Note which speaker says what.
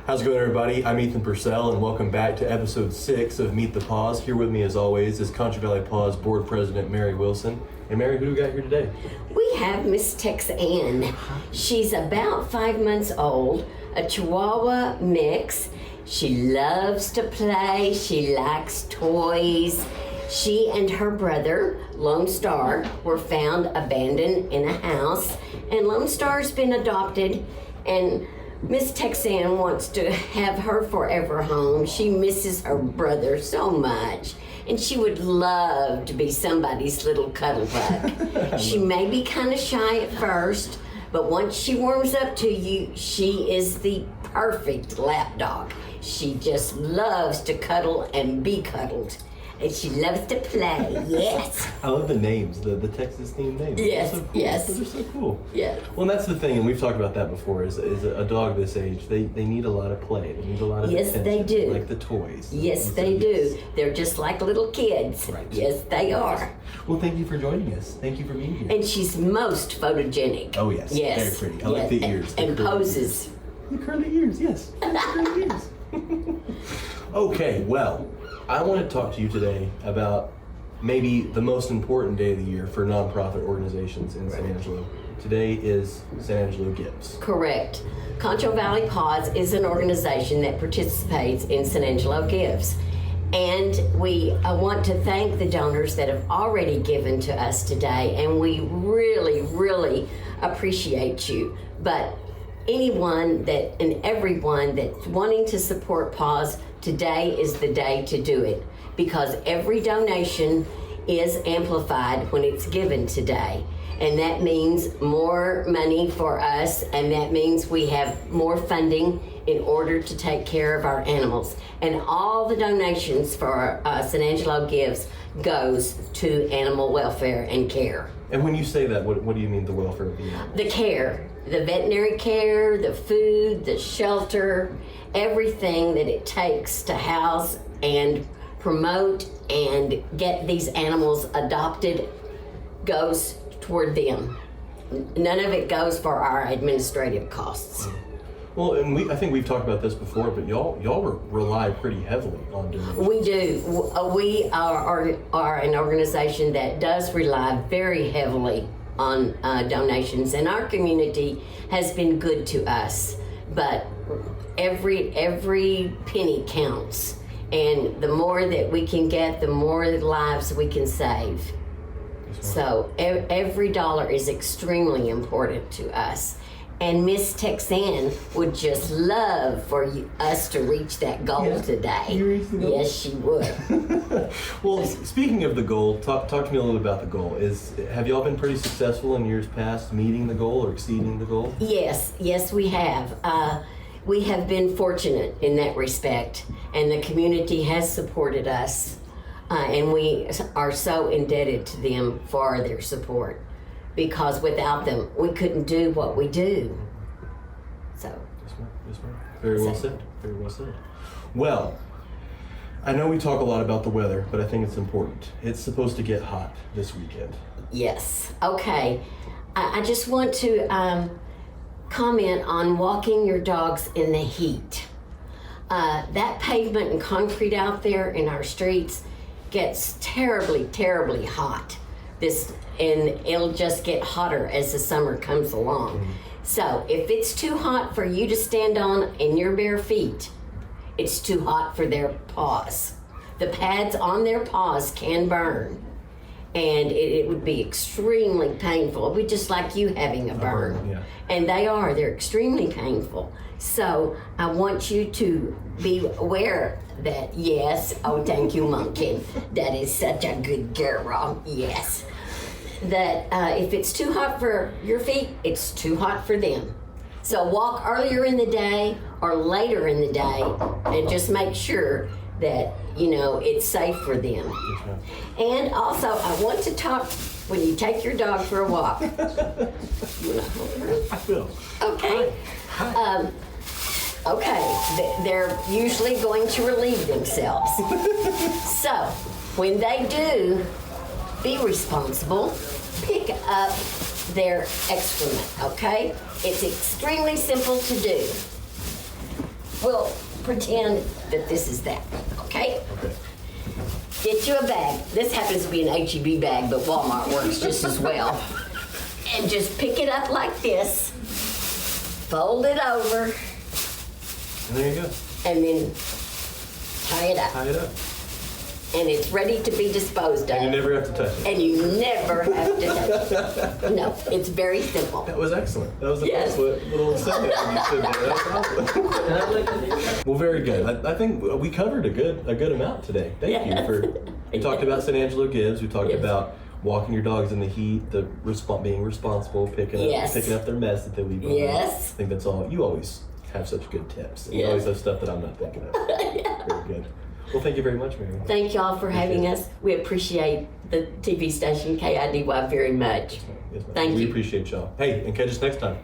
Speaker 1: How's it going, everybody? I'm Ethan Purcell, and welcome back to episode 6 of Meet the PAWS. Here with me, as always, is Concho Valley PAWS Board President Mary Wilson. And Mary, who do we got here today?
Speaker 2: We have Miss Tex Ann. She's about 5 months old, a Chihuahua mix. She loves to play. She likes toys. She and her brother, Lone Star, were found abandoned in a house, and Lone Star's been adopted, and Miss Tex Ann wants to have her forever home. She misses her brother so much, and she would love to be somebody's little cuddle bug. She may be kind of shy at first, but once she warms up to you, she is the perfect lap dog. She just loves to cuddle and be cuddled. And she loves to play, yes.
Speaker 1: I love the names, the Texas-themed names.
Speaker 2: Yes,
Speaker 1: so cool.
Speaker 2: yes.
Speaker 1: Those are so cool.
Speaker 2: Yes.
Speaker 1: Well, and that's the thing, and we've talked about that before, is a dog this age, they need a lot of play. They need a lot of attention.
Speaker 2: They do.
Speaker 1: Like the toys.
Speaker 2: Yes, they do. They're just like little kids.
Speaker 1: Right.
Speaker 2: Yes, they are.
Speaker 1: Well, thank you for joining us. Thank you for being here.
Speaker 2: And she's most photogenic.
Speaker 1: Oh, yes.
Speaker 2: Yes.
Speaker 1: Very pretty. I like the ears.
Speaker 2: And poses.
Speaker 1: The curly ears, yes. Curly ears. Okay, well, I want to talk to you today about maybe the most important day of the year for nonprofit organizations in San Angelo. Today is San Angelo Gives.
Speaker 2: Correct. Concho Valley PAWS is an organization that participates in San Angelo Gives. And we want to thank the donors that have already given to us today, and we really, really appreciate you. But anyone that and everyone that's wanting to support PAWS, today is the day to do it, because every donation is amplified when it's given today. And that means more money for us, and that means we have more funding in order to take care of our animals. And all the donations for San Angelo Gives goes to animal welfare and care.
Speaker 1: And when you say that, what do you mean, the welfare of the animals?
Speaker 2: The care, the veterinary care, the food, the shelter, everything that it takes to house and promote and get these animals adopted goes toward them. None of it goes for our administrative costs.
Speaker 1: Well, and I think we've talked about this before, but y'all rely pretty heavily on donations.
Speaker 2: We do. We are an organization that does rely very heavily on donations, and our community has been good to us. But every penny counts, and the more that we can get, the more lives we can save. So every dollar is extremely important to us. And Miss Tex Ann would just love for us to reach that goal today.
Speaker 1: You reach the goal?
Speaker 2: Yes, she would.
Speaker 1: Well, speaking of the goal, talk to me a little bit about the goal. Have y'all been pretty successful in years past meeting the goal or exceeding the goal?
Speaker 2: Yes, we have. We have been fortunate in that respect, and the community has supported us, and we are so indebted to them for their support, because without them, we couldn't do what we do. So.
Speaker 1: Yes, ma'am. Very well said. Very well said. Well, I know we talk a lot about the weather, but I think it's important. It's supposed to get hot this weekend.
Speaker 2: Yes. Okay. I just want to comment on walking your dogs in the heat. That pavement and concrete out there in our streets gets terribly, terribly hot. And it'll just get hotter as the summer comes along. Mm-hmm. So if it's too hot for you to stand on in your bare feet, it's too hot for their paws. The pads on their paws can burn, and it would be extremely painful. It would be just like you having a burn.
Speaker 1: Yeah.
Speaker 2: And they're extremely painful. So I want you to be aware that, yes, oh, thank you, Monkey. That is such a good girl, yes. That if it's too hot for your feet, it's too hot for them. So walk earlier in the day or later in the day, and just make sure that, it's safe for them. And also, I want to talk, when you take your dog for a walk. You want to hold her?
Speaker 1: I will.
Speaker 2: Okay.
Speaker 1: Hi.
Speaker 2: Okay, they're usually going to relieve themselves. So, when they do, be responsible, pick up their excrement, okay? It's extremely simple to do. we'll pretend that this is that, okay?
Speaker 1: Okay.
Speaker 2: Get you a bag. This happens to be an H-E-B bag, but Walmart works just as well. And just pick it up like this, fold it over,
Speaker 1: And there you go.
Speaker 2: and then tie it up.
Speaker 1: Tie it up.
Speaker 2: And it's ready to be disposed of.
Speaker 1: And you never have to touch it.
Speaker 2: And you never have to touch it. No, it's very simple.
Speaker 1: That was excellent. That was a
Speaker 2: Yes.
Speaker 1: nice little segment you did there. That's awesome. Well, very good. I think we covered a good amount today. Thank
Speaker 2: Yes.
Speaker 1: you for. We talked about San Angelo Gives. We talked
Speaker 2: Yes.
Speaker 1: about walking your dogs in the heat, being responsible, picking
Speaker 2: Yes.
Speaker 1: up their mess that they leave behind.
Speaker 2: Yes.
Speaker 1: I think that's all. You always have such good tips. And you
Speaker 2: Yes.
Speaker 1: always have stuff that I'm not thinking of. Very good. Well, thank you very much, Mary.
Speaker 2: Thank y'all for having us. We appreciate the TV station KIDY very much.
Speaker 1: Yes, ma'am.
Speaker 2: Thank
Speaker 1: We
Speaker 2: you.
Speaker 1: appreciate y'all. Hey, and catch us next time.